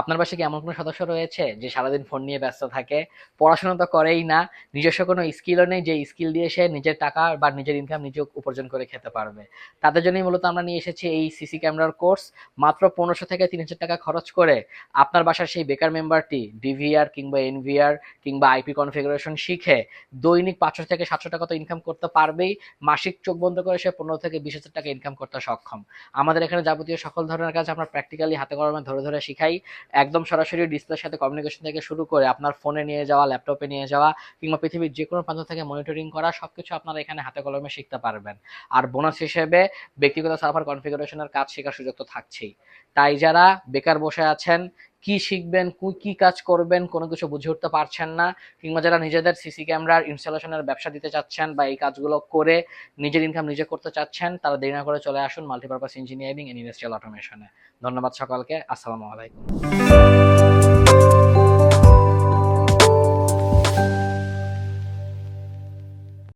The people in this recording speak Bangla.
আপনার বাসায় কি এমন কোনো সদস্য রয়েছে যে সারাদিন ফোন নিয়ে ব্যস্ত থাকে, পড়াশোনা তো করেই না, নিজস্ব কোনো স্কিলও নেই যে স্কিল দিয়ে সে নিজের টাকা বা নিজের ইনকাম নিজে উপার্জন করে খেতে পারবে? তাদের জন্যই মূলত আমরা নিয়ে এসেছি এই সিসি ক্যামেরার কোর্স। মাত্র 1500 থেকে 3000 টাকা খরচ করে আপনার বাসার সেই বেকার মেম্বারটি ডিভিআর কিংবা এনভিআর কিংবা আইপি কনফিগারেশন শিখে দৈনিক 500 থেকে 700 টাকা তো ইনকাম করতে পারবেই, মাসিক চোখ বন্ধ করে সে 15 থেকে 20,000 টাকা ইনকাম করতে সক্ষম। আমাদের এখানে যাবতীয় সকল ধরনের কাজ আমরা প্র্যাকটিক্যালি হাতে কলমে ধরে ধরে শিখাই। একদম সরাসরি ডিসপ্লের সাথে কমিউনিকেশন থেকে শুরু করে আপনার ফোনে নিয়ে যাওয়া, ল্যাপটপে নিয়ে যাওয়া কিংবা পৃথিবীর যে কোনো প্রান্ত থেকে মনিটরিং করা সবকিছু আপনারা এখানে হাতে কলমে শিখতে পারবেন। আর বোনাস হিসেবে ব্যক্তিগত সার্ভার কনফিগারেশনের কাজ শেখার সুযোগ তো থাকছেই। তাই যারা বেকার বসে আছেন, কি শিখবেন, কি কাজ করবেন কোনো কিছু বুঝে উঠতে পারছেন না, কিংবা যারা নিজেদের সিসি ক্যামেরার ইনস্টলেশনের ব্যবসা দিতে চাচ্ছেন বা এই কাজগুলো করে নিজের ইনকাম নিজে করতে চাচ্ছেন, তারা দেরি না করে চলে আসুন মাল্টিপারপাস ইঞ্জিনিয়ারিং এন্ড ইন্ডাস্ট্রিয়াল অটোমেশনে। ধন্যবাদ সকলকে। আসসালামু আলাইকুম।